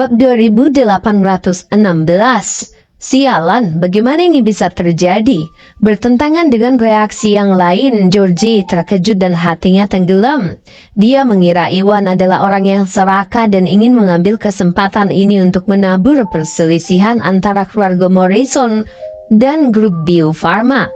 Bab 2816. Sialan, bagaimana ini bisa terjadi? Bertentangan dengan reaksi yang lain, Georgie terkejut dan hatinya tenggelam. Dia mengira Iwan adalah orang yang serakah dan ingin mengambil kesempatan ini untuk menabur perselisihan antara keluarga Morrison dan grup Bio Farma.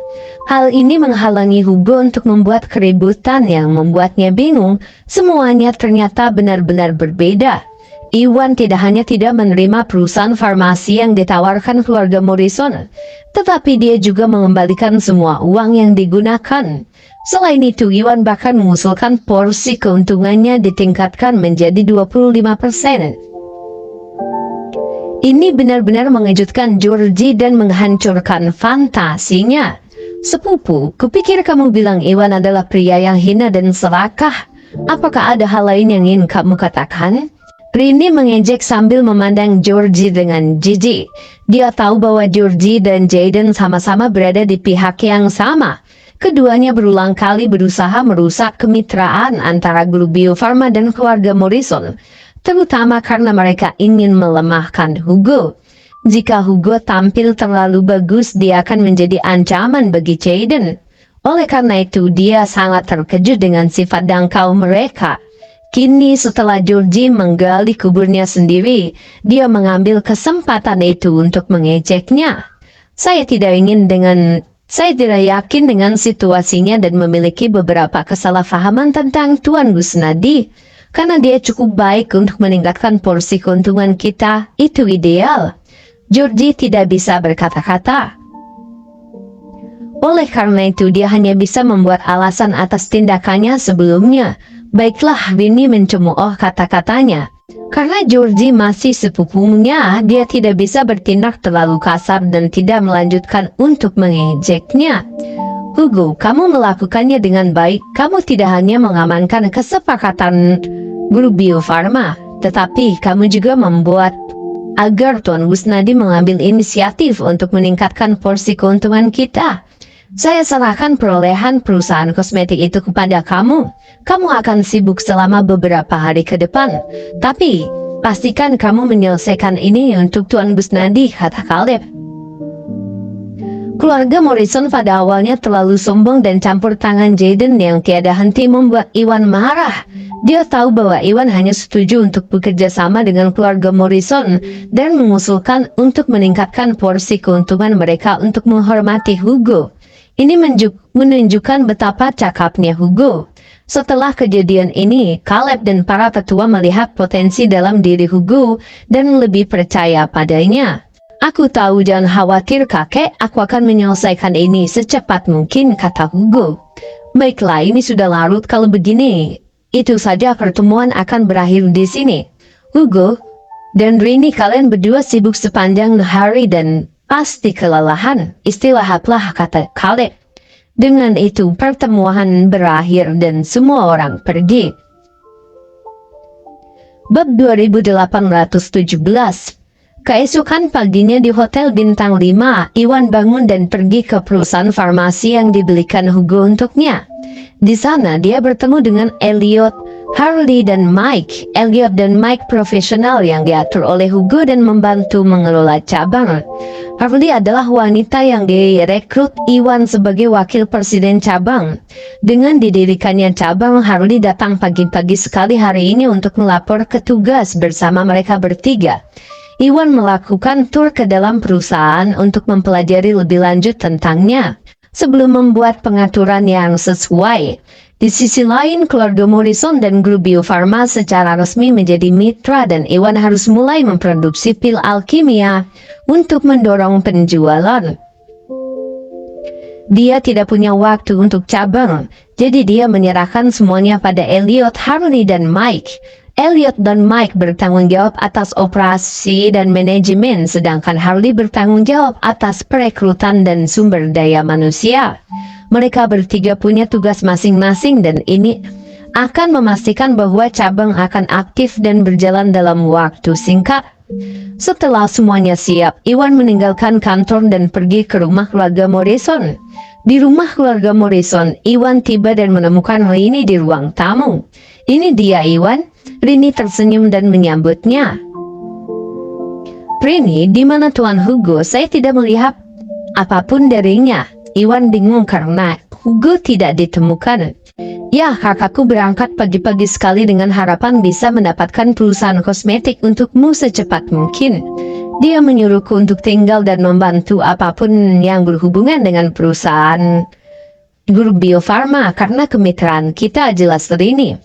Hal ini menghalangi Hugo untuk membuat keributan yang membuatnya bingung. Semuanya ternyata benar-benar berbeda. Iwan tidak hanya tidak menerima perusahaan farmasi yang ditawarkan keluarga Morrison, tetapi dia juga mengembalikan semua uang yang digunakan. Selain itu, Iwan bahkan mengusulkan porsi keuntungannya ditingkatkan menjadi 25%. Ini benar-benar mengejutkan Georgie dan menghancurkan fantasinya. Sepupu, kupikir kamu bilang Iwan adalah pria yang hina dan serakah. Apakah ada hal lain yang ingin kamu katakan? Rini mengejek sambil memandang Georgie dengan jijik. Dia tahu bahwa Georgie dan Jaden sama-sama berada di pihak yang sama. Keduanya berulang kali berusaha merusak kemitraan antara grup Bio Farma dan keluarga Morrison, terutama karena mereka ingin melemahkan Hugo. Jika Hugo tampil terlalu bagus, dia akan menjadi ancaman bagi Jaden. Oleh karena itu, dia sangat terkejut dengan sifat dangkal mereka. Kini setelah Georgie menggali kuburnya sendiri, dia mengambil kesempatan itu untuk mengejeknya. Saya tidak yakin dengan situasinya dan memiliki beberapa kesalahpahaman tentang Tuan Gusnadi. Karena dia cukup baik untuk meningkatkan porsi keuntungan kita, itu ideal. Georgie tidak bisa berkata-kata. Oleh karena itu, dia hanya bisa membuat alasan atas tindakannya sebelumnya. Baiklah, Rini mencemooh kata-katanya. Karena Georgie masih sepupunya, dia tidak bisa bertindak terlalu kasar dan tidak melanjutkan untuk mengejeknya. Hugo, kamu melakukannya dengan baik. Kamu tidak hanya mengamankan kesepakatan grup Bio Farma, tetapi kamu juga membuat agar Tuan Gusnadi mengambil inisiatif untuk meningkatkan porsi keuntungan kita. Saya serahkan perolehan perusahaan kosmetik itu kepada kamu. Kamu akan sibuk selama beberapa hari ke depan. Tapi, pastikan kamu menyelesaikan ini untuk Tuan Gusnadi, kata Caleb. Keluarga Morrison pada awalnya terlalu sombong dan campur tangan Jaden yang tiada henti membuat Iwan marah. Dia tahu bahwa Iwan hanya setuju untuk bekerja sama dengan keluarga Morrison dan mengusulkan untuk meningkatkan porsi keuntungan mereka untuk menghormati Hugo. Ini menunjukkan betapa cakapnya Hugo. Setelah kejadian ini, Caleb dan para tetua melihat potensi dalam diri Hugo dan lebih percaya padanya. Aku tahu, jangan khawatir kakek, aku akan menyelesaikan ini secepat mungkin, kata Hugo. Baiklah, ini sudah larut kalau begini. Itu saja pertemuan akan berakhir di sini. Hugo dan Rini, kalian berdua sibuk sepanjang hari dan pasti kelelahan. Istirahatlah, kata Caleb. Dengan itu pertemuan berakhir dan semua orang pergi. Bab 2817. Keesokan paginya di Hotel Bintang 5, Iwan bangun dan pergi ke perusahaan farmasi yang dibelikan Hugo untuknya. Di sana dia bertemu dengan Elliot, Harley, dan Mike. Elliot dan Mike profesional yang diatur oleh Hugo dan membantu mengelola cabang. Harley adalah wanita yang direkrut Iwan sebagai wakil presiden cabang. Dengan didirikannya cabang, Harley datang pagi-pagi sekali hari ini untuk melapor ke tugas bersama mereka bertiga. Iwan melakukan tur ke dalam perusahaan untuk mempelajari lebih lanjut tentangnya sebelum membuat pengaturan yang sesuai. Di sisi lain, keluarga Morrison dan grup Bio Farma secara resmi menjadi mitra dan Iwan harus mulai memproduksi pil alkimia untuk mendorong penjualan. Dia tidak punya waktu untuk cabang, jadi dia menyerahkan semuanya pada Elliot, Harley, dan Mike. Elliot dan Mike bertanggung jawab atas operasi dan manajemen, sedangkan Harley bertanggung jawab atas perekrutan dan sumber daya manusia. Mereka bertiga punya tugas masing-masing dan ini akan memastikan bahwa cabang akan aktif dan berjalan dalam waktu singkat. Setelah semuanya siap, Iwan meninggalkan kantor dan pergi ke rumah keluarga Morrison. Di rumah keluarga Morrison, Iwan tiba dan menemukan Rini di ruang tamu. Ini dia, Iwan. Rini tersenyum dan menyambutnya. Rini, di mana Tuan Hugo? Saya tidak melihat apapun darinya. Iwan bingung karena Hugo tidak ditemukan. Ya, kakakku berangkat pagi-pagi sekali dengan harapan bisa mendapatkan perusahaan kosmetik untukmu secepat mungkin. Dia menyuruhku untuk tinggal dan membantu apapun yang berhubungan dengan perusahaan grup Bio Farma karena kemitraan kita jelas Rini.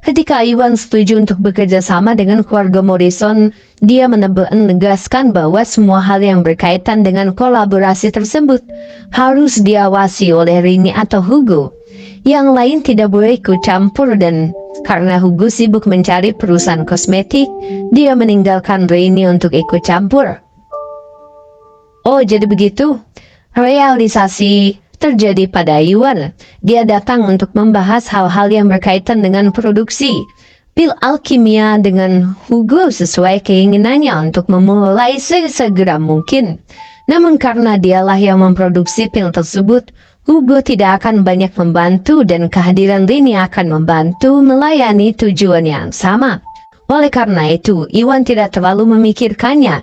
Ketika Iwan setuju untuk bekerja sama dengan keluarga Morrison, dia menegaskan bahwa semua hal yang berkaitan dengan kolaborasi tersebut harus diawasi oleh Rini atau Hugo. Yang lain tidak boleh ikut campur dan karena Hugo sibuk mencari perusahaan kosmetik, dia meninggalkan Rini untuk ikut campur. Oh, jadi begitu? Realisasi terjadi pada Iwan. Dia datang untuk membahas hal-hal yang berkaitan dengan produksi pil alkimia dengan Hugo sesuai keinginannya untuk memulai sesegera mungkin. Namun karena dialah yang memproduksi pil tersebut, Hugo tidak akan banyak membantu dan kehadiran Rini akan membantu melayani tujuan yang sama. Oleh karena itu, Iwan tidak terlalu memikirkannya.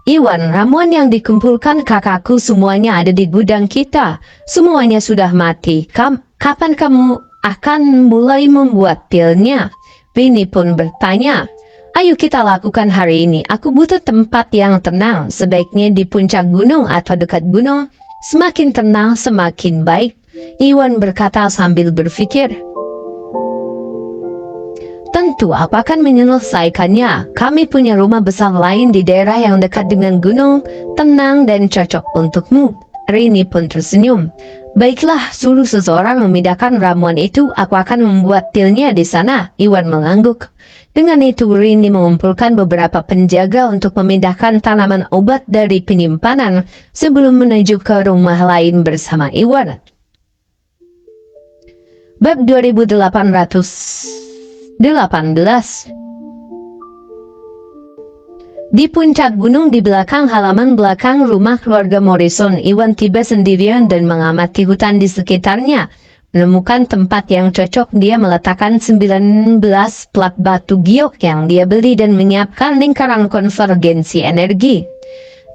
Iwan, ramuan yang dikumpulkan kakakku semuanya ada di gudang kita. Semuanya sudah mati. Kapan kamu akan mulai membuat pilnya? Rini pun bertanya. Ayo kita lakukan hari ini. Aku butuh tempat yang tenang. Sebaiknya di puncak gunung atau dekat gunung. Semakin tenang, semakin baik. Iwan berkata sambil berpikir. Tentu aku akan menyelesaikannya. Kami punya rumah besar lain di daerah yang dekat dengan gunung, tenang dan cocok untukmu. Rini pun tersenyum. Baiklah, suruh seseorang memindahkan ramuan itu. Aku akan membuat pilnya di sana. Iwan mengangguk. Dengan itu Rini mengumpulkan beberapa penjaga untuk memindahkan tanaman obat dari penyimpanan sebelum menuju ke rumah lain bersama Iwan. Bab 2818. Di puncak gunung di belakang halaman belakang rumah keluarga Morrison, Iwan tiba sendirian dan mengamati hutan di sekitarnya. Menemukan tempat yang cocok, dia meletakkan 19 plat batu giok yang dia beli dan menyiapkan lingkaran konvergensi energi.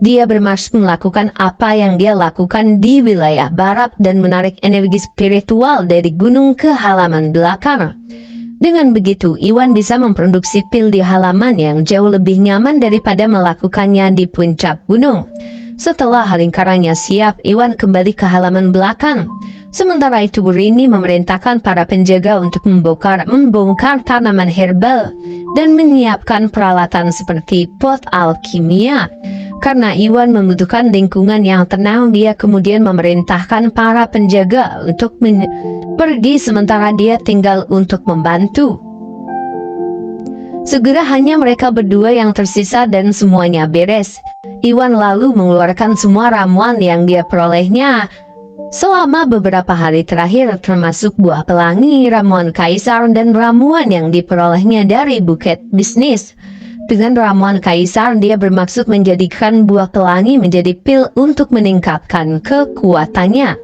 Dia bermaksud melakukan apa yang dia lakukan di wilayah barat dan menarik energi spiritual dari gunung ke halaman belakang. Dengan begitu, Iwan bisa memproduksi pil di halaman yang jauh lebih nyaman daripada melakukannya di puncak gunung. Setelah lingkarannya siap, Iwan kembali ke halaman belakang. Sementara itu Rini memerintahkan para penjaga untuk membongkar tanaman herbal dan menyiapkan peralatan seperti pot alkimia. Karena Iwan membutuhkan lingkungan yang tenang, dia kemudian memerintahkan para penjaga untuk pergi sementara dia tinggal untuk membantu. Segera hanya mereka berdua yang tersisa dan semuanya beres. Iwan lalu mengeluarkan semua ramuan yang dia perolehnya selama beberapa hari terakhir, termasuk buah pelangi, ramuan kaisar, dan ramuan yang diperolehnya dari buket bisnis. Dengan ramuan kaisar, dia bermaksud menjadikan buah pelangi menjadi pil untuk meningkatkan kekuatannya.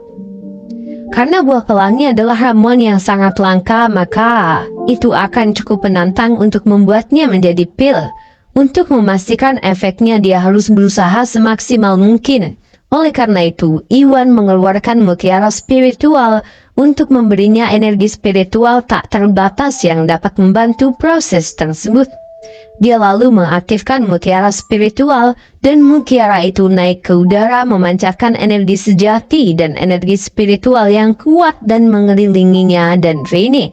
Karena buah pelangi adalah ramuan yang sangat langka, maka itu akan cukup menantang untuk membuatnya menjadi pil. Untuk memastikan efeknya, dia harus berusaha semaksimal mungkin. Oleh karena itu, Iwan mengeluarkan mutiara spiritual untuk memberinya energi spiritual tak terbatas yang dapat membantu proses tersebut. Dia lalu mengaktifkan mutiara spiritual dan mutiara itu naik ke udara memancarkan energi sejati dan energi spiritual yang kuat dan mengelilinginya dan Rini.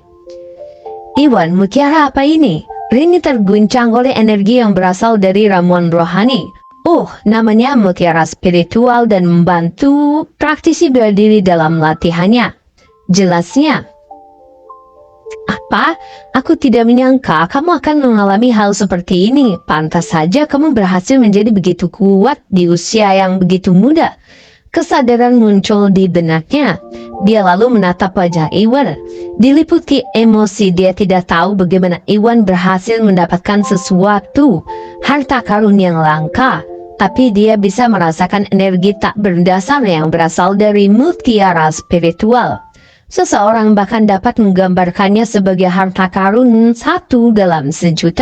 Iwan, mutiara apa ini? Rini terguncang oleh energi yang berasal dari ramuan rohani. Oh, namanya mutiara spiritual dan membantu praktisi berdiri dalam latihannya. Jelasnya. Apa? Aku tidak menyangka kamu akan mengalami hal seperti ini. Pantas saja kamu berhasil menjadi begitu kuat di usia yang begitu muda. Kesadaran muncul di benaknya. Dia lalu menatap wajah Iwan. Diliputi emosi, dia tidak tahu bagaimana Iwan berhasil mendapatkan sesuatu, harta karun yang langka. Tapi dia bisa merasakan energi tak berdasar yang berasal dari mutiara spiritual. Seseorang bahkan dapat menggambarkannya sebagai harta karun 1 dalam 1.000.000.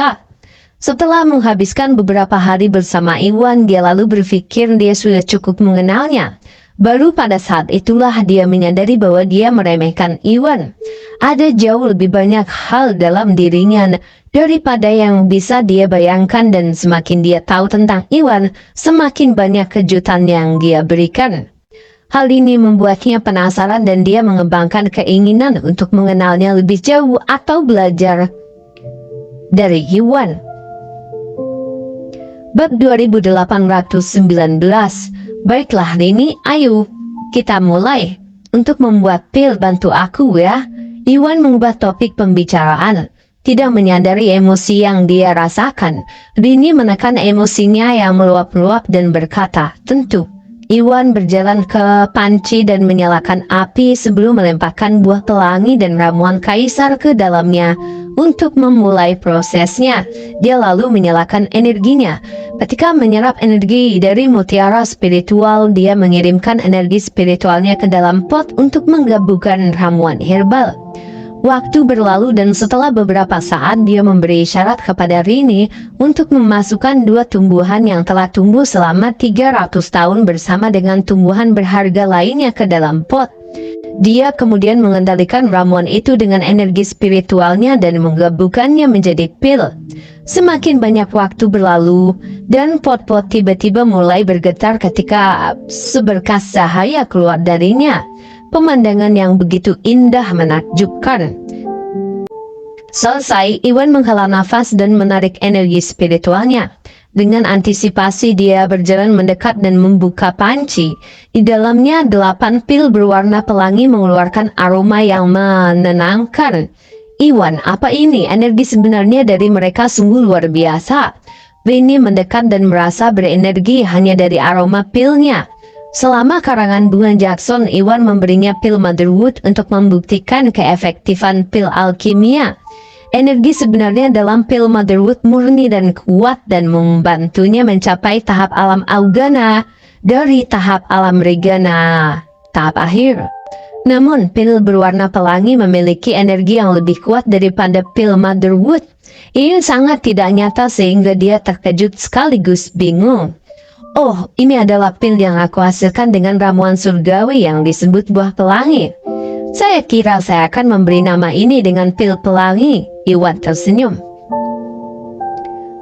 Setelah menghabiskan beberapa hari bersama Iwan, dia lalu berpikir dia sudah cukup mengenalnya. Baru pada saat itulah dia menyadari bahwa dia meremehkan Iwan. Ada jauh lebih banyak hal dalam dirinya daripada yang bisa dia bayangkan, dan semakin dia tahu tentang Iwan, semakin banyak kejutan yang dia berikan. Hal ini membuatnya penasaran dan dia mengembangkan keinginan untuk mengenalnya lebih jauh atau belajar dari Iwan. Bab 2819. Baiklah Rini, ayo kita mulai. Untuk membuat pil, bantu aku ya. Iwan mengubah topik pembicaraan. Tidak menyadari emosi yang dia rasakan, Rini menekan emosinya yang meluap-luap dan berkata, tentu. Iwan berjalan ke panci dan menyalakan api sebelum melemparkan buah pelangi dan ramuan kaisar ke dalamnya. Untuk memulai prosesnya, dia lalu menyalakan energinya. Ketika menyerap energi dari mutiara spiritual, dia mengirimkan energi spiritualnya ke dalam pot untuk menggabungkan ramuan herbal. Waktu berlalu dan setelah beberapa saat dia memberi isyarat kepada Rini untuk memasukkan dua tumbuhan yang telah tumbuh selama 300 tahun bersama dengan tumbuhan berharga lainnya ke dalam pot. Dia kemudian mengendalikan ramuan itu dengan energi spiritualnya dan menggabungkannya menjadi pil. Semakin banyak waktu berlalu dan pot-pot tiba-tiba mulai bergetar ketika seberkas cahaya keluar darinya. Pemandangan yang begitu indah menakjubkan. Selesai, Iwan menghela nafas dan menarik energi spiritualnya. Dengan antisipasi dia berjalan mendekat dan membuka panci. Di dalamnya 8 pil berwarna pelangi mengeluarkan aroma yang menenangkan. Iwan, apa ini? Energi sebenarnya dari mereka sungguh luar biasa. Rini mendekat dan merasa berenergi hanya dari aroma pilnya. Selama karangan bunga Jackson, Iwan memberinya pil Motherwood untuk membuktikan keefektifan pil alkimia. Energi sebenarnya dalam pil Motherwood murni dan kuat dan membantunya mencapai tahap alam Augana dari tahap alam Regana, tahap akhir. Namun, pil berwarna pelangi memiliki energi yang lebih kuat daripada pil Motherwood. Ini sangat tidak nyata sehingga dia terkejut sekaligus bingung. Oh, ini adalah pil yang aku hasilkan dengan ramuan surgawi yang disebut buah pelangi. Saya kira saya akan memberi nama ini dengan pil pelangi. Iwan tersenyum.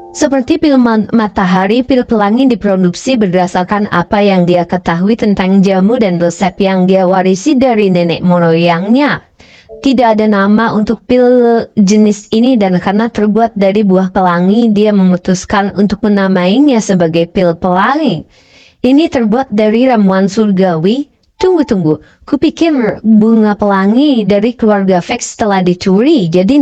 Seperti pil matahari, pil pelangi diproduksi berdasarkan apa yang dia ketahui tentang jamu dan resep yang dia warisi dari nenek moyangnya. Tidak ada nama untuk pil jenis ini dan karena terbuat dari buah pelangi, dia memutuskan untuk menamainya sebagai pil pelangi. Ini terbuat dari ramuan surgawi. Tunggu, kupikir bunga pelangi dari keluarga Vex telah dicuri. Jadi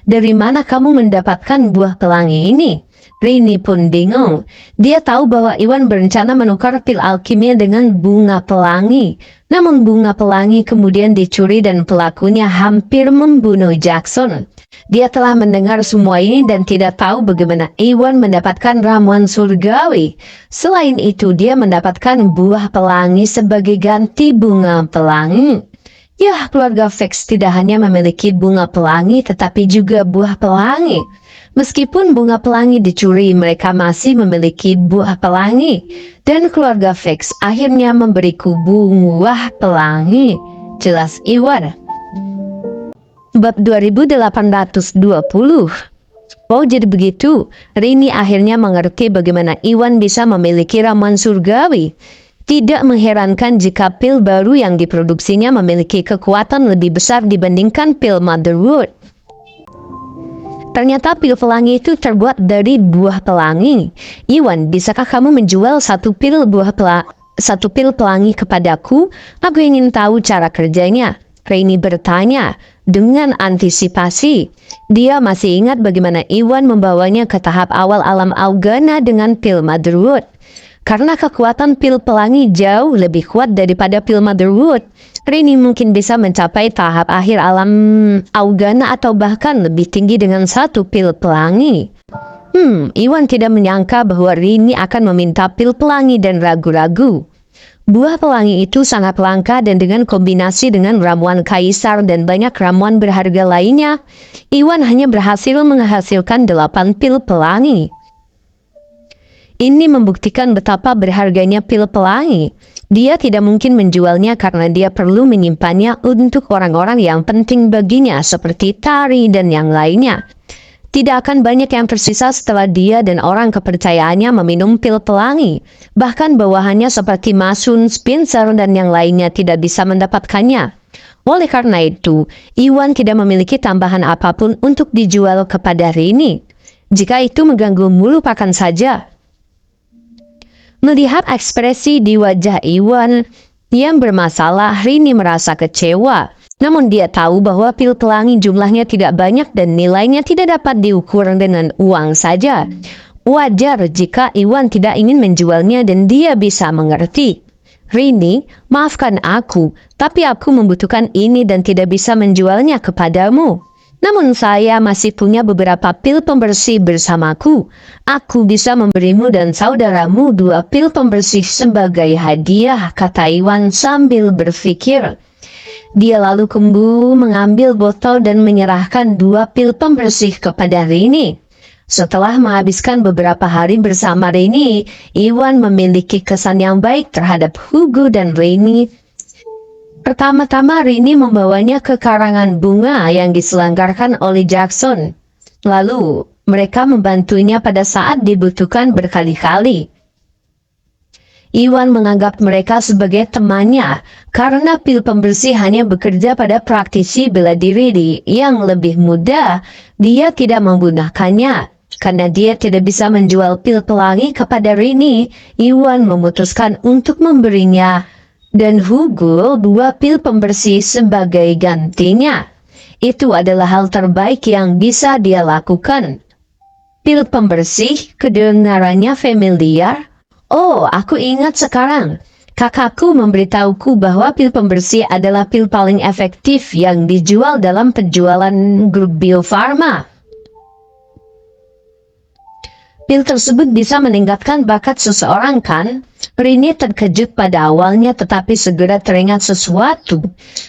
dari mana kamu mendapatkan buah pelangi ini? Rini pun bingung. Dia tahu bahwa Iwan berencana menukar pil alkimia dengan bunga pelangi. Namun bunga pelangi kemudian dicuri dan pelakunya hampir membunuh Jackson. Dia telah mendengar semua ini dan tidak tahu bagaimana Iwan mendapatkan ramuan surgawi. Selain itu, dia mendapatkan buah pelangi sebagai ganti bunga pelangi. Ya, keluarga Vex tidak hanya memiliki bunga pelangi tetapi juga buah pelangi. Meskipun bunga pelangi dicuri, mereka masih memiliki buah pelangi. Dan keluarga Vex akhirnya memberiku buah pelangi. Jelas Iwan. Bab 2820. Oh, jadi begitu. Rini akhirnya mengerti bagaimana Iwan bisa memiliki ramuan surgawi. Tidak mengherankan jika pil baru yang diproduksinya memiliki kekuatan lebih besar dibandingkan pil Motherwood. Ternyata pil pelangi itu terbuat dari buah pelangi. Iwan, bisakah kamu menjual satu pil pelangi kepadaku? Aku ingin tahu cara kerjanya. Rini bertanya dengan antisipasi. Dia masih ingat bagaimana Iwan membawanya ke tahap awal alam Augana dengan pil Motherwood. Karena kekuatan pil pelangi jauh lebih kuat daripada pil Motherwood, Rini mungkin bisa mencapai tahap akhir alam Augana atau bahkan lebih tinggi dengan satu pil pelangi. Iwan tidak menyangka bahwa Rini akan meminta pil pelangi dan ragu-ragu. Buah pelangi itu sangat langka dan dengan kombinasi dengan ramuan kaisar dan banyak ramuan berharga lainnya, Iwan hanya berhasil menghasilkan 8 pil pelangi. Ini membuktikan betapa berharganya pil pelangi. Dia tidak mungkin menjualnya karena dia perlu menyimpannya untuk orang-orang yang penting baginya seperti Tari dan yang lainnya. Tidak akan banyak yang tersisa setelah dia dan orang kepercayaannya meminum pil pelangi. Bahkan bawahannya seperti Masun, Spencer, dan yang lainnya tidak bisa mendapatkannya. Oleh karena itu, Iwan tidak memiliki tambahan apapun untuk dijual kepada Rini. Jika itu mengganggumu, lupakan saja. Melihat ekspresi di wajah Iwan yang bermasalah, Rini merasa kecewa. Namun dia tahu bahwa pil pelangi jumlahnya tidak banyak dan nilainya tidak dapat diukur dengan uang saja. Wajar jika Iwan tidak ingin menjualnya dan dia bisa mengerti. Rini, maafkan aku, tapi aku membutuhkan ini dan tidak bisa menjualnya kepadamu. Namun saya masih punya beberapa pil pembersih bersamaku. Aku bisa memberimu dan saudaramu 2 pil pembersih sebagai hadiah, kata Iwan sambil berpikir. Dia lalu kembali mengambil botol dan menyerahkan 2 pil pembersih kepada Rini. Setelah menghabiskan beberapa hari bersama Rini, Iwan memiliki kesan yang baik terhadap Hugo dan Rini. Pertama-tama Rini membawanya ke karangan bunga yang diselenggarakan oleh Jackson. Lalu, mereka membantunya pada saat dibutuhkan berkali-kali. Iwan menganggap mereka sebagai temannya, karena pil pembersih hanya bekerja pada praktisi bela diri yang lebih muda. Dia tidak menggunakannya. Karena dia tidak bisa menjual pil pelangi kepada Rini, Iwan memutuskan untuk memberinya dan Hugo 2 pil pembersih sebagai gantinya. Itu adalah hal terbaik yang bisa dia lakukan. Pil pembersih, kedengarannya familiar. Oh, aku ingat sekarang. Kakakku memberitahuku bahwa pil pembersih adalah pil paling efektif yang dijual dalam penjualan grup Bio Farma. Pil tersebut bisa meningkatkan bakat seseorang, kan? Rini terkejut pada awalnya tetapi segera teringat sesuatu.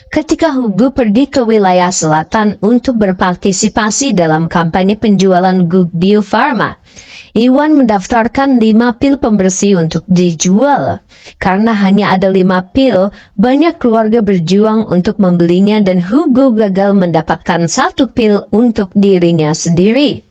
Ketika Hugo pergi ke wilayah selatan untuk berpartisipasi dalam kampanye penjualan grup Bio Farma, Iwan mendaftarkan 5 pil pembersih untuk dijual. Karena hanya ada 5 pil, banyak keluarga berjuang untuk membelinya dan Hugo gagal mendapatkan 1 pil untuk dirinya sendiri.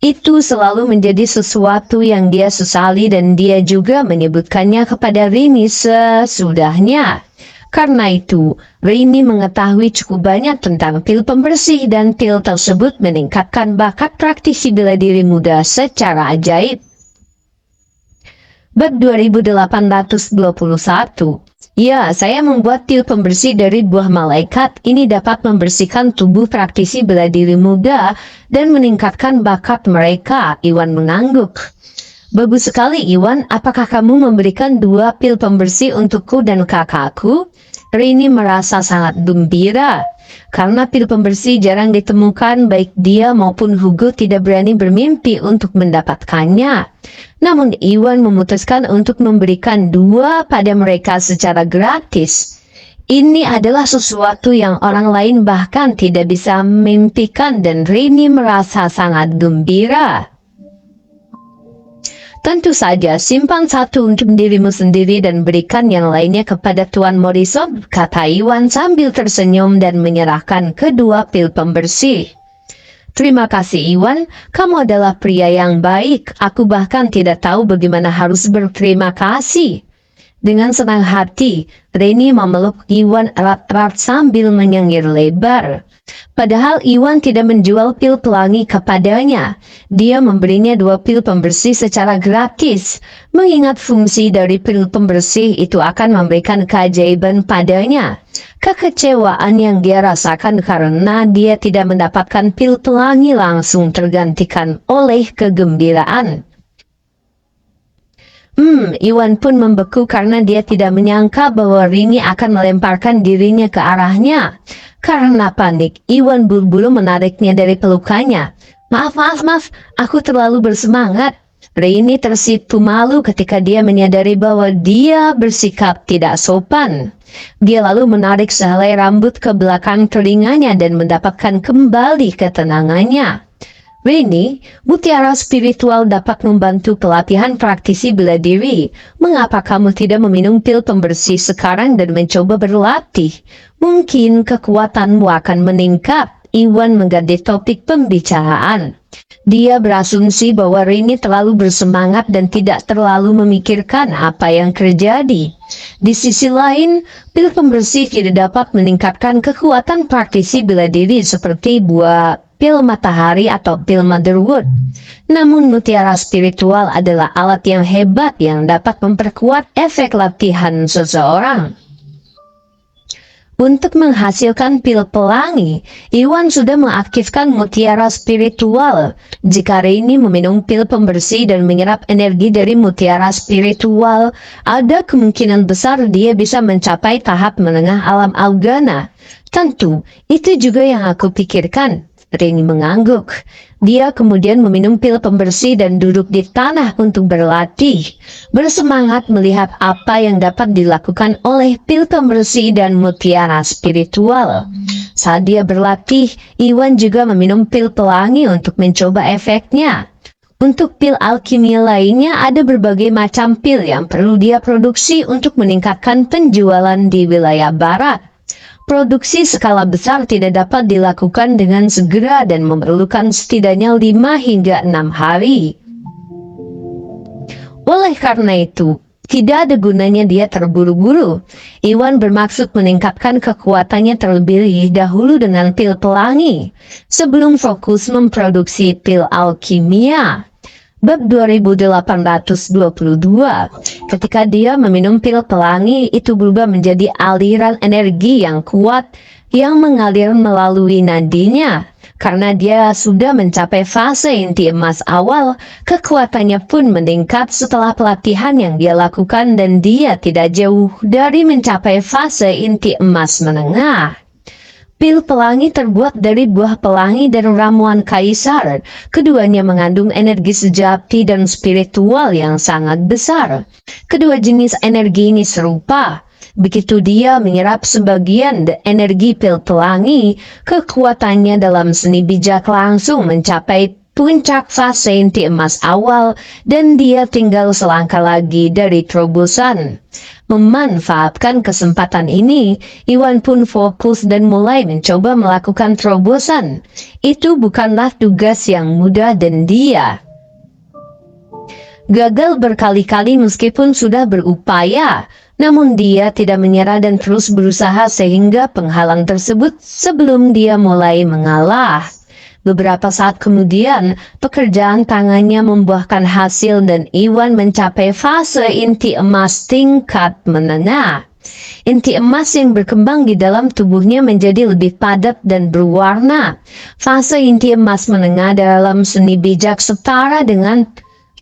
Itu selalu menjadi sesuatu yang dia sesali dan dia juga menyebutkannya kepada Rini sesudahnya. Karena itu, Rini mengetahui cukup banyak tentang pil pembersih dan pil tersebut meningkatkan bakat praktisi bela diri muda secara ajaib. Bab 2821. Ya, saya membuat pil pembersih dari buah malaikat. Ini dapat membersihkan tubuh praktisi bela diri muda dan meningkatkan bakat mereka. Iwan mengangguk. Bagus sekali, Iwan. Apakah kamu memberikan 2 pil pembersih untukku dan kakakku? Rini merasa sangat gembira. Karena pil pembersih jarang ditemukan, baik dia maupun Hugo tidak berani bermimpi untuk mendapatkannya. Namun Iwan memutuskan untuk memberikan 2 pada mereka secara gratis. Ini adalah sesuatu yang orang lain bahkan tidak bisa mimpikan dan Rini merasa sangat gembira. Tentu saja, simpan 1 untuk dirimu sendiri dan berikan yang lainnya kepada Tuan Morrison, kata Iwan sambil tersenyum dan menyerahkan kedua pil pembersih. Terima kasih Iwan, kamu adalah pria yang baik. Aku bahkan tidak tahu bagaimana harus berterima kasih. Dengan senang hati, Rini memeluk Iwan erat-erat sambil menyengir lebar. Padahal Iwan tidak menjual pil pelangi kepadanya. Dia memberinya 2 pil pembersih secara gratis. Mengingat fungsi dari pil pembersih itu akan memberikan keajaiban padanya. Kekecewaan yang dia rasakan karena dia tidak mendapatkan pil pelangi langsung tergantikan oleh kegembiraan. Iwan pun membeku karena dia tidak menyangka bahwa Rini akan melemparkan dirinya ke arahnya. Karena panik, Iwan buru-buru menariknya dari pelukannya. Maaf, aku terlalu bersemangat. Rini tersipu malu ketika dia menyadari bahwa dia bersikap tidak sopan. Dia lalu menarik sehelai rambut ke belakang telinganya dan mendapatkan kembali ketenangannya. Rini, mutiara spiritual dapat membantu pelatihan praktisi bela diri. Mengapa kamu tidak meminum pil pembersih sekarang dan mencoba berlatih? Mungkin kekuatanmu akan meningkat. Iwan mengganti topik pembicaraan. Dia berasumsi bahwa Rini terlalu bersemangat dan tidak terlalu memikirkan apa yang terjadi. Di sisi lain, pil pembersih tidak dapat meningkatkan kekuatan praktisi bela diri seperti buah pil matahari atau pil motherwood. Namun mutiara spiritual adalah alat yang hebat yang dapat memperkuat efek latihan seseorang. Untuk menghasilkan pil pelangi, Iwan sudah mengaktifkan mutiara spiritual. Jika Rini meminum pil pembersih dan menyerap energi dari mutiara spiritual, ada kemungkinan besar dia bisa mencapai tahap menengah alam Augana. Tentu, itu juga yang aku pikirkan. Rini mengangguk. Dia kemudian meminum pil pembersih dan duduk di tanah untuk berlatih. Bersemangat melihat apa yang dapat dilakukan oleh pil pembersih dan mutiara spiritual. Saat dia berlatih, Iwan juga meminum pil pelangi untuk mencoba efeknya. Untuk pil alkimia lainnya, ada berbagai macam pil yang perlu dia produksi untuk meningkatkan penjualan di wilayah barat. Produksi skala besar tidak dapat dilakukan dengan segera dan memerlukan setidaknya 5 hingga 6 hari. Oleh karena itu, tidak ada gunanya dia terburu-buru. Iwan bermaksud meningkatkan kekuatannya terlebih dahulu dengan pil pelangi, sebelum fokus memproduksi pil alkimia. Bab 2822. Ketika dia meminum pil pelangi, itu berubah menjadi aliran energi yang kuat yang mengalir melalui nadinya. Karena dia sudah mencapai fase inti emas awal, kekuatannya pun meningkat setelah pelatihan yang dia lakukan dan dia tidak jauh dari mencapai fase inti emas menengah. Pil pelangi terbuat dari buah pelangi dan ramuan kaisar. Keduanya mengandung energi sejati dan spiritual yang sangat besar. Kedua jenis energi ini serupa. Begitu dia menyerap sebagian energi pil pelangi, kekuatannya dalam seni bijak langsung mencapai puncak fase inti emas awal dan dia tinggal selangkah lagi dari terobosan. Memanfaatkan kesempatan ini, Iwan pun fokus dan mulai mencoba melakukan terobosan. Itu bukanlah tugas yang mudah dan dia gagal berkali-kali meskipun sudah berupaya. Namun dia tidak menyerah dan terus berusaha sehingga penghalang tersebut sebelum dia mulai mengalah. Beberapa saat kemudian, pekerjaan tangannya membuahkan hasil dan Iwan mencapai fase inti emas tingkat menengah. Inti emas yang berkembang di dalam tubuhnya menjadi lebih padat dan berwarna. Fase inti emas menengah dalam seni bijak setara dengan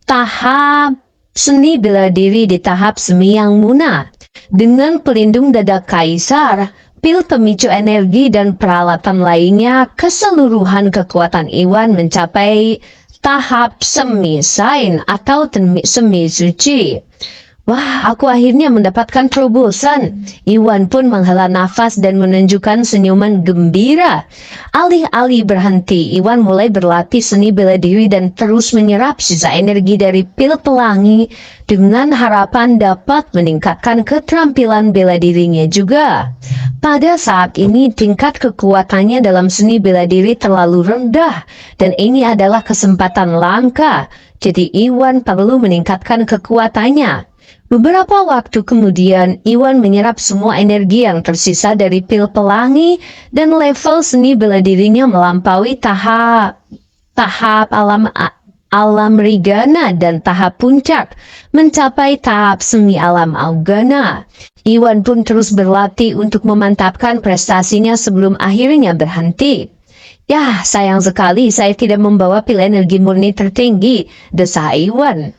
tahap seni bela diri di tahap semi yang muna. Dengan pelindung dada kaisar, pil pemicu energi dan peralatan lainnya, keseluruhan kekuatan Iwan mencapai tahap semi sain atau semi suci. Wah, aku akhirnya mendapatkan terobosan. Iwan pun menghela nafas dan menunjukkan senyuman gembira. Alih-alih berhenti, Iwan mulai berlatih seni bela diri dan terus menyerap sisa energi dari pil pelangi dengan harapan dapat meningkatkan keterampilan bela dirinya juga. Pada saat ini tingkat kekuatannya dalam seni bela diri terlalu rendah dan ini adalah kesempatan langka. Jadi Iwan perlu meningkatkan kekuatannya. Beberapa waktu kemudian, Iwan menyerap semua energi yang tersisa dari pil pelangi dan level seni bela dirinya melampaui tahap alam Rigana dan tahap puncak, mencapai tahap semi alam Augana. Iwan pun terus berlatih untuk memantapkan prestasinya sebelum akhirnya berhenti. Yah, sayang sekali saya tidak membawa pil energi murni tertinggi, desah Iwan.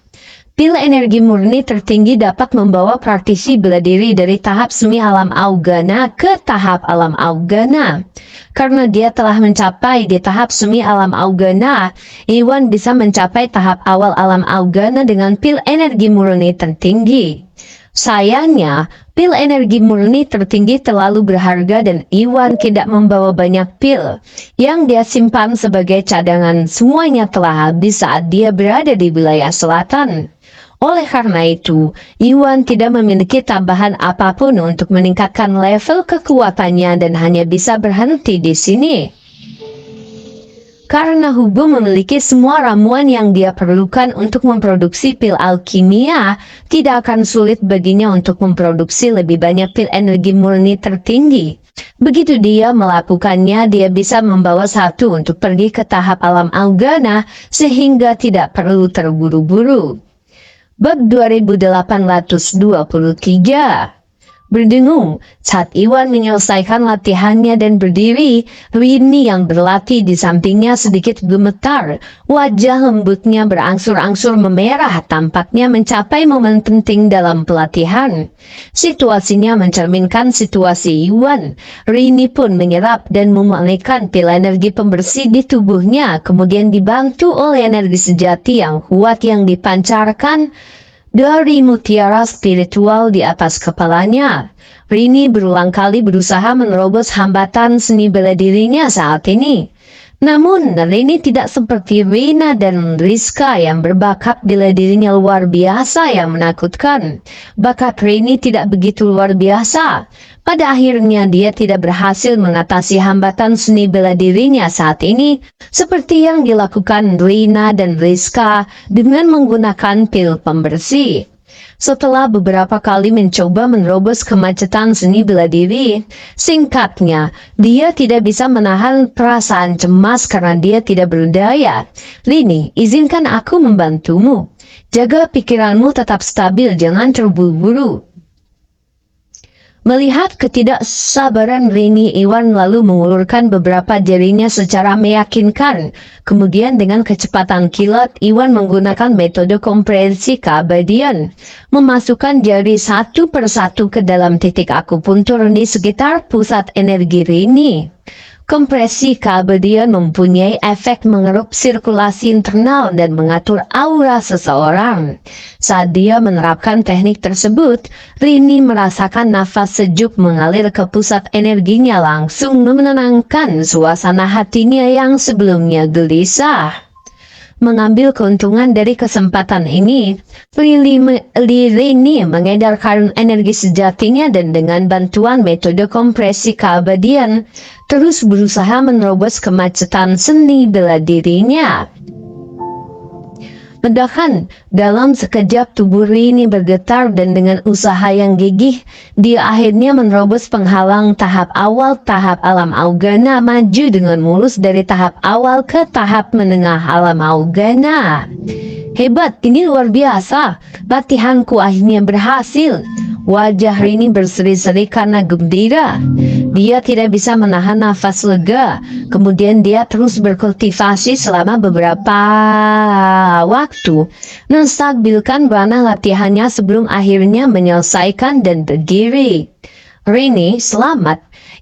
Pil energi murni tertinggi dapat membawa praktisi bela diri dari tahap semi alam Augana ke tahap alam Augana. Karena dia telah mencapai di tahap semi alam Augana, Iwan bisa mencapai tahap awal alam Augana dengan pil energi murni tertinggi. Sayangnya, pil energi murni tertinggi terlalu berharga dan Iwan tidak membawa banyak pil yang dia simpan sebagai cadangan. Semuanya telah habis saat dia berada di wilayah selatan. Oleh karena itu, Iwan tidak memiliki tambahan apapun untuk meningkatkan level kekuatannya dan hanya bisa berhenti di sini. Karena Hugo memiliki semua ramuan yang dia perlukan untuk memproduksi pil alkimia, tidak akan sulit baginya untuk memproduksi lebih banyak pil energi murni tertinggi. Begitu dia melakukannya, dia bisa membawa satu untuk pergi ke tahap alam Augana sehingga tidak perlu terburu-buru. Bab 2823. Berdengung, saat Iwan menyelesaikan latihannya dan berdiri, Rini yang berlatih di sampingnya sedikit gemetar. Wajah lembutnya berangsur-angsur memerah, tampaknya mencapai momen penting dalam pelatihan. Situasinya mencerminkan situasi Iwan. Rini pun menyerap dan memulihkan pil energi pembersih di tubuhnya, kemudian dibantu oleh energi sejati yang kuat yang dipancarkan dari mutiara spiritual di atas kepalanya. Rini berulang kali berusaha menerobos hambatan seni bela dirinya saat ini. Namun, Rini tidak seperti Rina dan Rizka yang berbakat bela dirinya luar biasa yang menakutkan. Bakat Rini tidak begitu luar biasa. Pada akhirnya dia tidak berhasil mengatasi hambatan seni bela dirinya saat ini, seperti yang dilakukan Rina dan Rizka dengan menggunakan pil pembersih. Setelah beberapa kali mencoba menerobos kemacetan seni bela diri, singkatnya, dia tidak bisa menahan perasaan cemas karena dia tidak berdaya. Rini, izinkan aku membantumu. Jaga pikiranmu tetap stabil, jangan terburu-buru. Melihat ketidaksabaran Rini, Iwan lalu mengulurkan beberapa jarinya secara meyakinkan. Kemudian dengan kecepatan kilat, Iwan menggunakan metode kompresi keabadian. Memasukkan jari satu persatu ke dalam titik akupuntur di sekitar pusat energi Rini. Kompresi keabadian mempunyai efek mengeruk sirkulasi internal dan mengatur aura seseorang. Saat dia menerapkan teknik tersebut, Rini merasakan nafas sejuk mengalir ke pusat energinya, langsung menenangkan suasana hatinya yang sebelumnya gelisah. Mengambil keuntungan dari kesempatan ini, Rini mengedarkan energi sejatinya dan dengan bantuan metode kompresi keabadian, terus berusaha menerobos kemacetan seni bela dirinya. Ledakan dalam sekejap tubuh Rini bergetar dan dengan usaha yang gigih, dia akhirnya menerobos penghalang tahap awal alam Augana, maju dengan mulus dari tahap awal ke tahap menengah alam Augana. Hebat, ini luar biasa. Latihanku akhirnya berhasil. Wajah Rini berseri-seri karena gembira. Dia tidak bisa menahan nafas lega. Kemudian dia terus berkultivasi selama beberapa waktu, menstabilkan bana latihannya sebelum akhirnya menyelesaikan dan berdiri. Rini, selamat.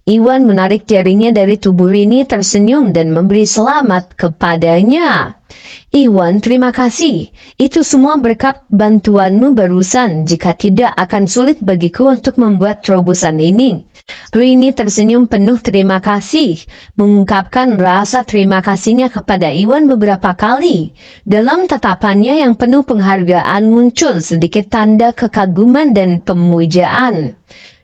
Iwan menarik jarinya dari tubuh Rini, tersenyum dan memberi selamat kepadanya. Iwan, terima kasih. Itu semua berkat bantuanmu barusan. Jika tidak, akan sulit bagiku untuk membuat terobosan ini. Rini tersenyum penuh terima kasih, mengungkapkan rasa terima kasihnya kepada Iwan beberapa kali. Dalam tatapannya yang penuh penghargaan muncul sedikit tanda kekaguman dan pemujaan.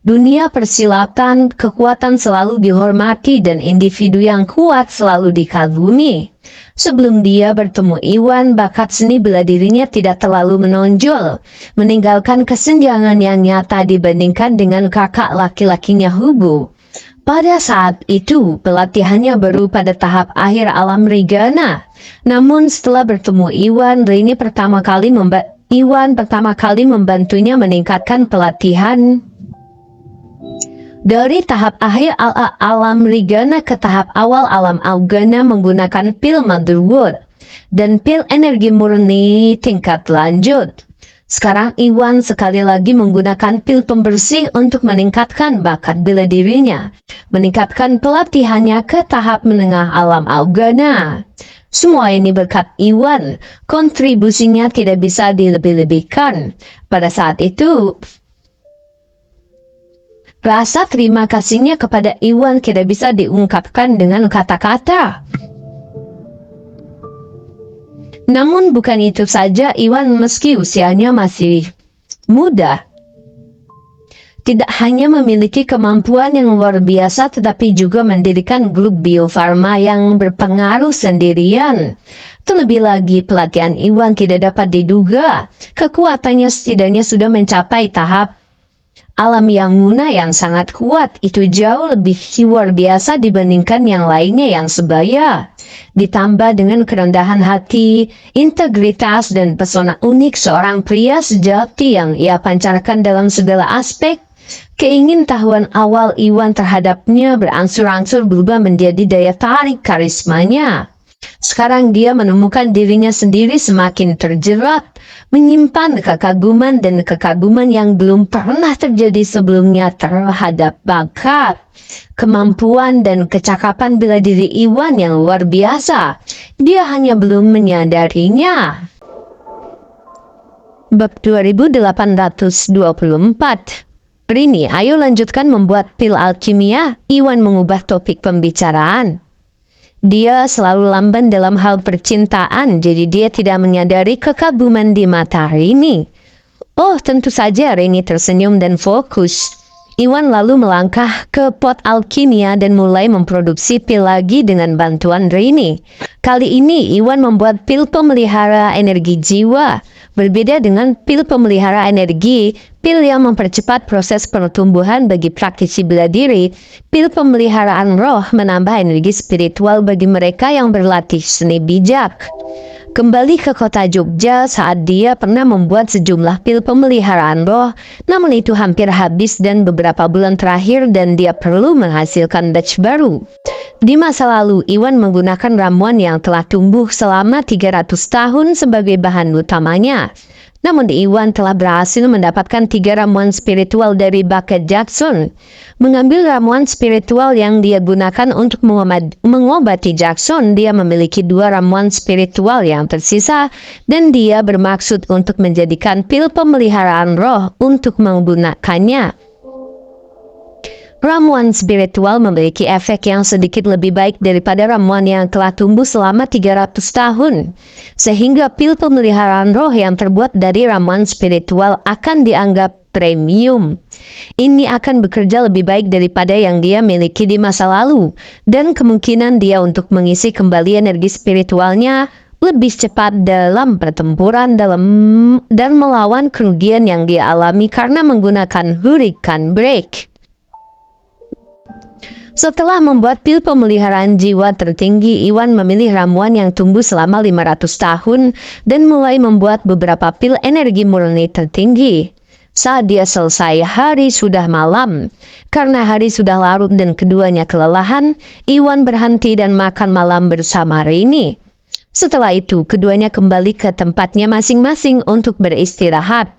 Dunia persilatan, kekuatan selalu dihormati dan individu yang kuat selalu dikagumi. Sebelum dia bertemu Iwan, bakat seni bela dirinya tidak terlalu menonjol, meninggalkan kesenjangan yang nyata dibandingkan dengan kakak laki-lakinya Hugo. Pada saat itu, pelatihannya baru pada tahap akhir alam Rigana. Namun setelah bertemu Iwan, Rini pertama kali membantunya meningkatkan pelatihan. Dari tahap akhir alam Rigana ke tahap awal alam Augana menggunakan pil Motherwood dan pil energi murni tingkat lanjut. Sekarang Iwan sekali lagi menggunakan pil pembersih untuk meningkatkan bakat bela dirinya, meningkatkan pelatihannya ke tahap menengah alam Augana. Semua ini berkat Iwan, kontribusinya tidak bisa dilebih-lebihkan. Pada saat itu, rasa terima kasihnya kepada Iwan tidak bisa diungkapkan dengan kata-kata. Namun bukan itu saja, Iwan meski usianya masih muda, tidak hanya memiliki kemampuan yang luar biasa tetapi juga mendirikan grup Bio Farma yang berpengaruh sendirian. Terlebih lagi pelatihan Iwan tidak dapat diduga. Kekuatannya setidaknya sudah mencapai tahap alam yang guna yang sangat kuat. Itu jauh lebih luar biasa dibandingkan yang lainnya yang sebaya. Ditambah dengan kerendahan hati, integritas dan pesona unik seorang pria sejati yang ia pancarkan dalam segala aspek, keingintahuan awal Iwan terhadapnya berangsur-angsur berubah menjadi daya tarik karismanya. Sekarang dia menemukan dirinya sendiri semakin terjerat, menyimpan kekaguman dan kekaguman yang belum pernah terjadi sebelumnya terhadap bakat, kemampuan dan kecakapan bela diri Iwan yang luar biasa. Dia hanya belum menyadarinya. Bab 2824. Rini, ayo lanjutkan membuat pil alkimia. Iwan mengubah topik pembicaraan. Dia selalu lamban dalam hal percintaan, jadi dia tidak menyadari kekaguman di mata Rini. Oh, tentu saja. Rini tersenyum dan fokus. Iwan lalu melangkah ke pot alkimia dan mulai memproduksi pil lagi dengan bantuan Rini. Kali ini Iwan membuat pil pemelihara energi jiwa. Berbeda dengan pil pemelihara energi, pil yang mempercepat proses pertumbuhan bagi praktisi bela diri, pil pemeliharaan roh menambah energi spiritual bagi mereka yang berlatih seni bijak. Kembali ke kota Jogja saat dia pernah membuat sejumlah pil pemeliharaan roh, namun itu hampir habis dan beberapa bulan terakhir dan dia perlu menghasilkan batch baru. Di masa lalu, Iwan menggunakan ramuan yang telah tumbuh selama 300 tahun sebagai bahan utamanya. Namun Iwan telah berhasil mendapatkan 3 ramuan spiritual dari Bucket Jackson. Mengambil ramuan spiritual yang dia gunakan untuk mengobati Jackson, dia memiliki 2 ramuan spiritual yang tersisa dan dia bermaksud untuk menjadikan pil pemeliharaan roh untuk menggunakannya. Ramuan spiritual memiliki efek yang sedikit lebih baik daripada ramuan yang telah tumbuh selama 300 tahun. Sehingga pil pemeliharaan roh yang terbuat dari ramuan spiritual akan dianggap premium. Ini akan bekerja lebih baik daripada yang dia miliki di masa lalu. Dan kemungkinan dia untuk mengisi kembali energi spiritualnya lebih cepat dalam pertempuran dan melawan kerugian yang dia alami karena menggunakan Hurricane Break. Setelah membuat pil pemeliharaan jiwa tertinggi, Iwan memilih ramuan yang tumbuh selama 500 tahun dan mulai membuat beberapa pil energi murni tertinggi. Saat dia selesai, hari sudah malam. Karena hari sudah larut dan keduanya kelelahan, Iwan berhenti dan makan malam bersama Rini. Setelah itu, keduanya kembali ke tempatnya masing-masing untuk beristirahat.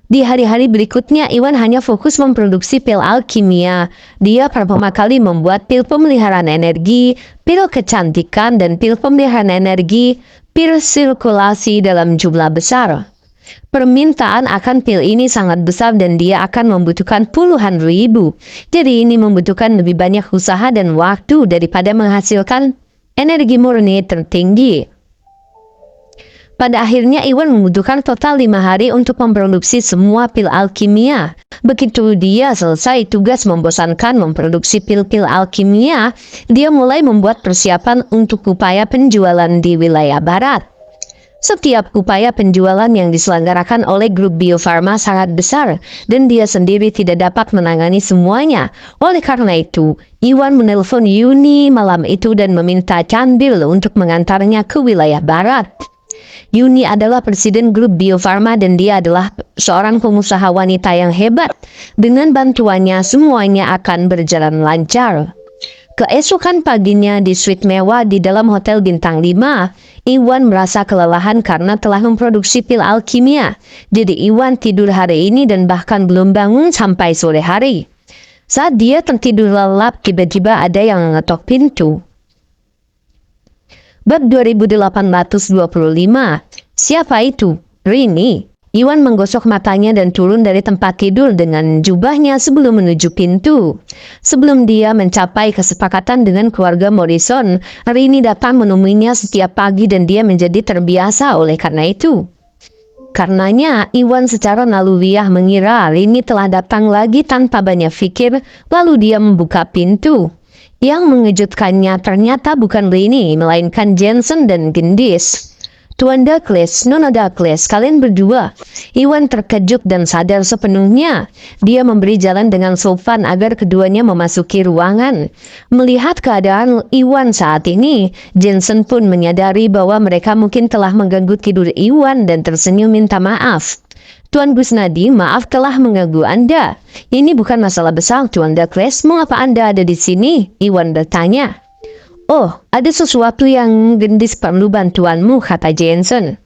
Di hari-hari berikutnya, Iwan hanya fokus memproduksi pil alkimia. Dia pertama kali membuat pil pemeliharaan energi, pil kecantikan, dan pil pemeliharaan energi, pil sirkulasi dalam jumlah besar. Permintaan akan pil ini sangat besar dan dia akan membutuhkan puluhan ribu. Jadi ini membutuhkan lebih banyak usaha dan waktu daripada menghasilkan energi murni tertinggi. Pada akhirnya Iwan membutuhkan total 5 hari untuk memproduksi semua pil alkimia. Begitu dia selesai tugas membosankan memproduksi pil-pil alkimia, dia mulai membuat persiapan untuk upaya penjualan di wilayah barat. Setiap upaya penjualan yang diselenggarakan oleh grup Bio Farma sangat besar dan dia sendiri tidak dapat menangani semuanya. Oleh karena itu, Iwan menelpon Yuni malam itu dan meminta Canbil untuk mengantarnya ke wilayah barat. Yuni adalah presiden grup Bio Farma dan dia adalah seorang pengusaha wanita yang hebat. Dengan bantuannya semuanya akan berjalan lancar. Keesokan paginya di suite mewah di dalam hotel bintang 5, Iwan merasa kelelahan karena telah memproduksi pil alkimia. Jadi Iwan tidur hari ini dan bahkan belum bangun sampai sore hari. Saat dia tertidur lelap, tiba-tiba ada yang mengetok pintu. Bab 2825. Siapa itu? Rini. Iwan menggosok matanya dan turun dari tempat tidur dengan jubahnya sebelum menuju pintu. Sebelum dia mencapai kesepakatan dengan keluarga Morrison, Rini datang menemuinya setiap pagi dan dia menjadi terbiasa oleh karena itu. Karenanya, Iwan secara naluriah mengira Rini telah datang lagi tanpa banyak pikir, lalu dia membuka pintu. Yang mengejutkannya ternyata bukan Rini, melainkan Jensen dan Gendis. Tuan Douglas, Nona Douglas, kalian berdua. Iwan terkejut dan sadar sepenuhnya. Dia memberi jalan dengan sopan agar keduanya memasuki ruangan. Melihat keadaan Iwan saat ini, Jensen pun menyadari bahwa mereka mungkin telah mengganggu tidur Iwan dan tersenyum minta maaf. Tuan Gusnadi, maaf telah mengganggu Anda. Ini bukan masalah besar, Tuan Douglas. Mengapa Anda ada di sini? Iwan bertanya. Oh, ada sesuatu yang Gendis perlu bantuanmu, kata Jensen.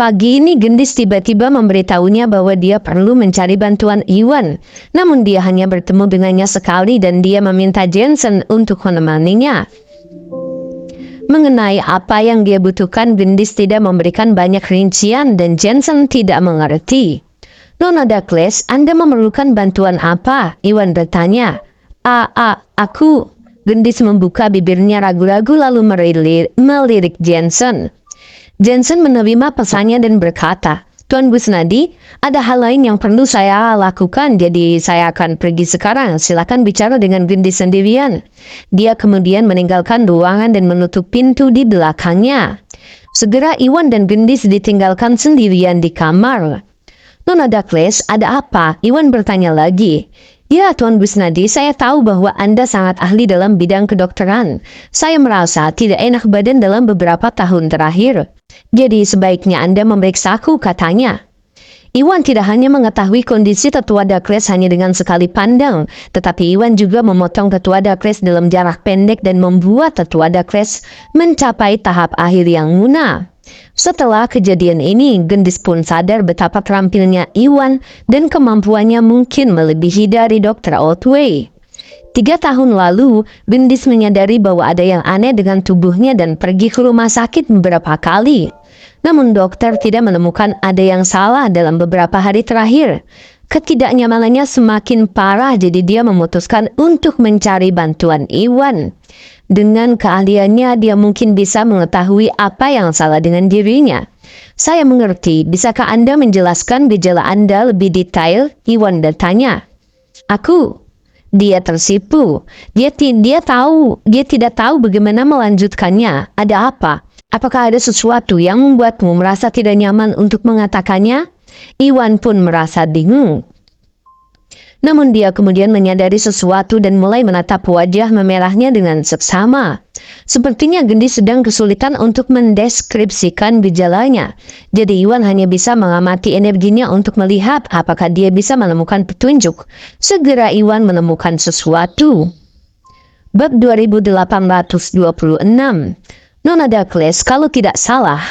Pagi ini Gendis tiba-tiba memberitahunya bahwa dia perlu mencari bantuan Iwan. Namun dia hanya bertemu dengannya sekali dan dia meminta Jensen untuk menemaninya. Mengenai apa yang dia butuhkan, Gendis tidak memberikan banyak rincian dan Jensen tidak mengerti. Nona Douglas, Anda memerlukan bantuan apa? Iwan bertanya. Aku... Gendis membuka bibirnya ragu-ragu lalu melirik Jensen. Jensen menerima pesannya dan berkata, Tuan Gusnadi, ada hal lain yang perlu saya lakukan, jadi saya akan pergi sekarang. Silakan bicara dengan Gendis sendirian. Dia kemudian meninggalkan ruangan dan menutup pintu di belakangnya. Segera Iwan dan Gendis ditinggalkan sendirian di kamar. Nona Douglas, ada apa? Iwan bertanya lagi. Ya, Tuan Gusnadi, saya tahu bahwa Anda sangat ahli dalam bidang kedokteran. Saya merasa tidak enak badan dalam beberapa tahun terakhir. Jadi sebaiknya Anda memeriksaku, katanya. Iwan tidak hanya mengetahui kondisi tetua Douglas hanya dengan sekali pandang, tetapi Iwan juga memotong tetua Douglas dalam jarak pendek dan membuat tetua Douglas mencapai tahap akhir yang muna. Setelah kejadian ini, Gendis pun sadar betapa terampilnya Iwan dan kemampuannya mungkin melebihi dari Dr. Otway. 3 tahun lalu, Gendis menyadari bahwa ada yang aneh dengan tubuhnya dan pergi ke rumah sakit beberapa kali. Namun dokter tidak menemukan ada yang salah dalam beberapa hari terakhir. Ketidaknyamanannya semakin parah, jadi dia memutuskan untuk mencari bantuan Iwan. Dengan keahliannya, dia mungkin bisa mengetahui apa yang salah dengan dirinya. Saya mengerti, bisakah Anda menjelaskan gejala Anda lebih detail? Iwan bertanya. Dia tersipu. Dia tidak tahu bagaimana melanjutkannya. Ada apa? Apakah ada sesuatu yang membuatmu merasa tidak nyaman untuk mengatakannya? Iwan pun merasa bingung. Namun dia kemudian menyadari sesuatu dan mulai menatap wajah memerahnya dengan seksama. Sepertinya Gendis sedang kesulitan untuk mendeskripsikan gejalanya. Jadi Iwan hanya bisa mengamati energinya untuk melihat apakah dia bisa menemukan petunjuk. Segera Iwan menemukan sesuatu. Bab 2826. Nona Douglas, kalau tidak salah,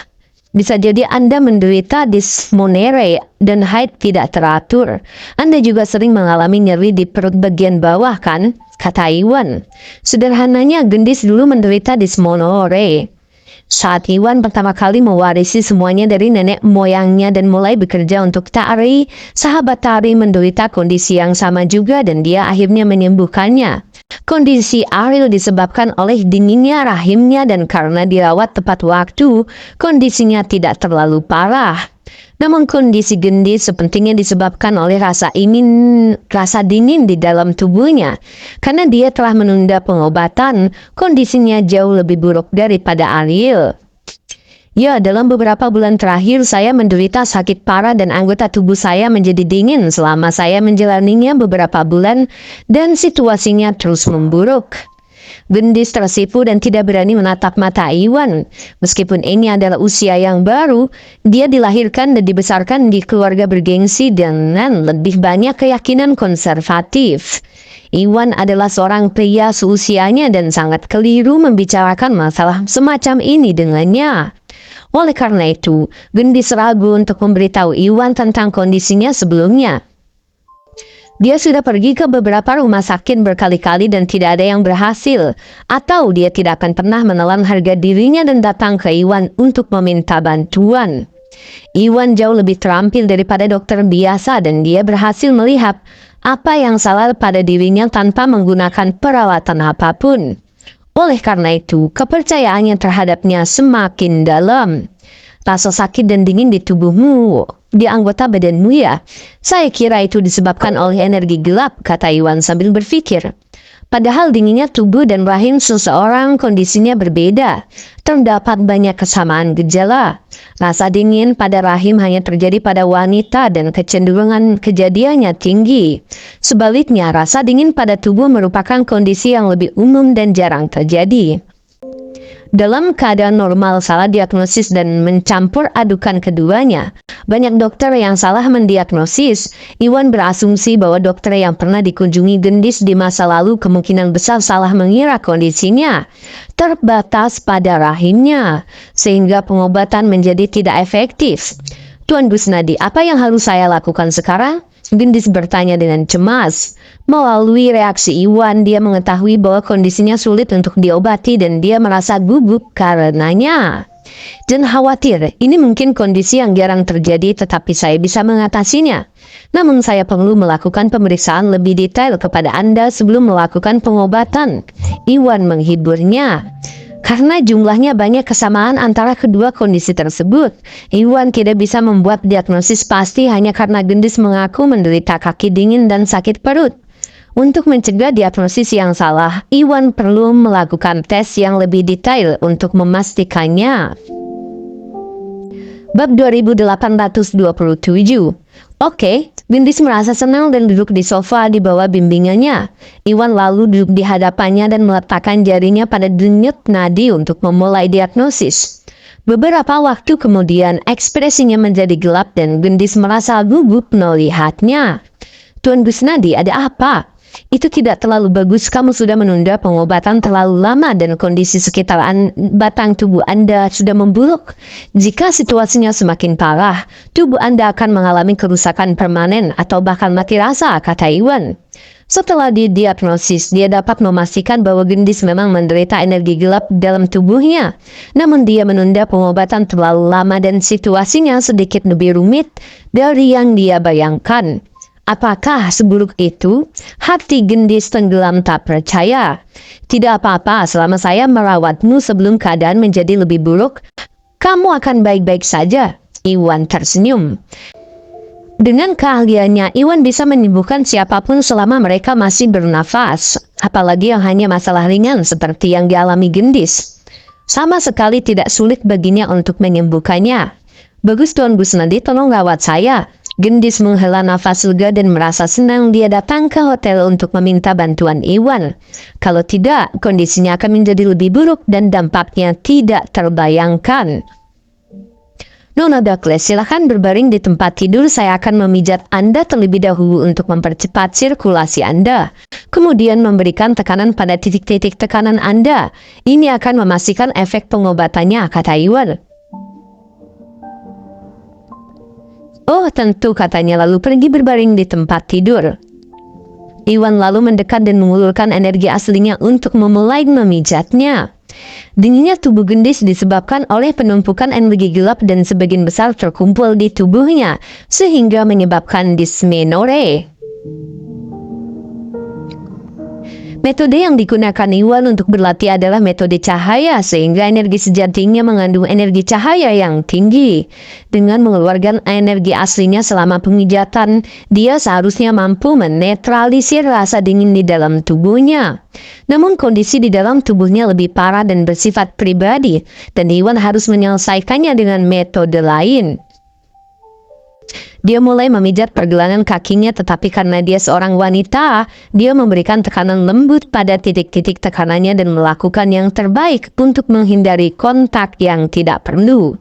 bisa jadi Anda menderita dysmenorrhea dan haid tidak teratur. Anda juga sering mengalami nyeri di perut bagian bawah, kan? Kata Iwan. Sederhananya, Gendis dulu menderita dysmenorrhea. Saat Iwan pertama kali mewarisi semuanya dari nenek moyangnya dan mulai bekerja untuk Tari, sahabat Tari menderita kondisi yang sama juga dan dia akhirnya menyembuhkannya. Kondisi Ariel disebabkan oleh dinginnya rahimnya dan karena dirawat tepat waktu, kondisinya tidak terlalu parah. Namun kondisi Gendis sepertinya disebabkan oleh rasa dingin di dalam tubuhnya. Karena dia telah menunda pengobatan, kondisinya jauh lebih buruk daripada Ariel. Ya, dalam beberapa bulan terakhir saya menderita sakit parah dan anggota tubuh saya menjadi dingin selama saya menjalaninya beberapa bulan dan situasinya terus memburuk. Gendis tersipu dan tidak berani menatap mata Iwan. Meskipun ini adalah usia yang baru, dia dilahirkan dan dibesarkan di keluarga bergengsi dengan lebih banyak keyakinan konservatif. Iwan adalah seorang pria seusianya dan sangat keliru membicarakan masalah semacam ini dengannya. Oleh karena itu, Gendis ragu untuk memberitahu Iwan tentang kondisinya sebelumnya. Dia sudah pergi ke beberapa rumah sakit berkali-kali dan tidak ada yang berhasil. Atau dia tidak akan pernah menelan harga dirinya dan datang ke Iwan untuk meminta bantuan. Iwan jauh lebih terampil daripada dokter biasa dan dia berhasil melihat apa yang salah pada dirinya tanpa menggunakan perawatan apapun. Oleh karena itu, kepercayaannya terhadapnya semakin dalam. Rasa sakit dan dingin di tubuhmu, di anggota badanmu ya. Saya kira itu disebabkan oleh energi gelap, kata Iwan sambil berpikir. Padahal dinginnya tubuh dan rahim seseorang kondisinya berbeda. Terdapat banyak kesamaan gejala. Rasa dingin pada rahim hanya terjadi pada wanita dan kecenderungan kejadiannya tinggi. Sebaliknya, rasa dingin pada tubuh merupakan kondisi yang lebih umum dan jarang terjadi. Dalam keadaan normal salah diagnosis dan mencampur adukan keduanya. Banyak dokter yang salah mendiagnosis. Iwan berasumsi bahwa dokter yang pernah dikunjungi Gendis di masa lalu kemungkinan besar salah mengira kondisinya terbatas pada rahimnya, sehingga pengobatan menjadi tidak efektif. Tuan Gusnadi, apa yang harus saya lakukan sekarang? Gendis bertanya dengan cemas. Melalui reaksi Iwan, dia mengetahui bahwa kondisinya sulit untuk diobati dan dia merasa gugup karenanya. Dan khawatir, ini mungkin kondisi yang jarang terjadi tetapi saya bisa mengatasinya. Namun saya perlu melakukan pemeriksaan lebih detail kepada Anda sebelum melakukan pengobatan. Iwan menghiburnya. Karena jumlahnya banyak kesamaan antara kedua kondisi tersebut, Iwan tidak bisa membuat diagnosis pasti hanya karena Gendis mengaku menderita kaki dingin dan sakit perut. Untuk mencegah diagnosis yang salah, Iwan perlu melakukan tes yang lebih detail untuk memastikannya. Bab 2827. Oke, Gendis merasa senang dan duduk di sofa di bawah bimbingannya. Iwan lalu duduk di hadapannya dan meletakkan jarinya pada denyut nadi untuk memulai diagnosis. Beberapa waktu kemudian, ekspresinya menjadi gelap dan Gendis merasa gugup melihatnya. Tuan Gusnadi, ada apa? Itu tidak terlalu bagus, kamu sudah menunda pengobatan terlalu lama dan kondisi sekitar batang tubuh Anda sudah memburuk. Jika situasinya semakin parah, tubuh Anda akan mengalami kerusakan permanen atau bahkan mati rasa, kata Iwan. Setelah didiagnosis, dia dapat memastikan bahwa Gendis memang menderita energi gelap dalam tubuhnya. Namun dia menunda pengobatan terlalu lama dan situasinya sedikit lebih rumit dari yang dia bayangkan. Apakah seburuk itu? Hati Gendis tenggelam tak percaya. Tidak apa-apa, selama saya merawatmu sebelum keadaan menjadi lebih buruk, kamu akan baik-baik saja. Iwan tersenyum. Dengan keahliannya, Iwan bisa menyembuhkan siapapun selama mereka masih bernafas. Apalagi yang hanya masalah ringan seperti yang dialami Gendis. Sama sekali tidak sulit baginya untuk menyembuhkannya. Bagus Tuan Gusnadi, tolong rawat saya. Gendis menghela nafas lega dan merasa senang dia datang ke hotel untuk meminta bantuan Iwan. Kalau tidak, kondisinya akan menjadi lebih buruk dan dampaknya tidak terbayangkan. Nona Douglas, silakan berbaring di tempat tidur. Saya akan memijat Anda terlebih dahulu untuk mempercepat sirkulasi Anda. Kemudian memberikan tekanan pada titik-titik tekanan Anda. Ini akan memastikan efek pengobatannya, kata Iwan. Oh tentu, katanya lalu pergi berbaring di tempat tidur. Iwan lalu mendekat dan mengulurkan energi aslinya untuk memulai memijatnya. Dinginnya tubuh Gendis disebabkan oleh penumpukan energi gelap dan sebagian besar terkumpul di tubuhnya, sehingga menyebabkan dysmenorrhea. Metode yang digunakan Iwan untuk berlatih adalah metode cahaya, sehingga energi sejatinya mengandung energi cahaya yang tinggi. Dengan mengeluarkan energi aslinya selama pemijatan, dia seharusnya mampu menetralisir rasa dingin di dalam tubuhnya. Namun kondisi di dalam tubuhnya lebih parah dan bersifat pribadi, dan Iwan harus menyelesaikannya dengan metode lain. Dia mulai memijat pergelangan kakinya, tetapi karena dia seorang wanita, dia memberikan tekanan lembut pada titik-titik tekanannya dan melakukan yang terbaik untuk menghindari kontak yang tidak perlu.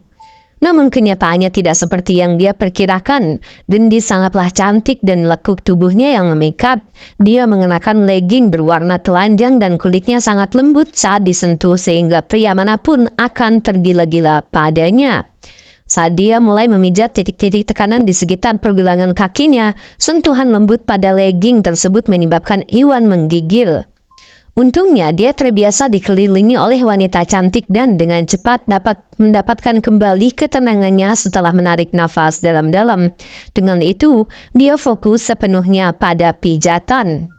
Namun kenyataannya tidak seperti yang dia perkirakan. Dendi sangatlah cantik dan lekuk tubuhnya yang memikat. Dia mengenakan legging berwarna telanjang dan kulitnya sangat lembut saat disentuh sehingga pria manapun akan tergila-gila padanya. Saat dia mulai memijat titik-titik tekanan di sekitar pergelangan kakinya, sentuhan lembut pada legging tersebut menyebabkan Iwan menggigil. Untungnya dia terbiasa dikelilingi oleh wanita cantik dan dengan cepat dapat mendapatkan kembali ketenangannya setelah menarik nafas dalam-dalam. Dengan itu, dia fokus sepenuhnya pada pijatan.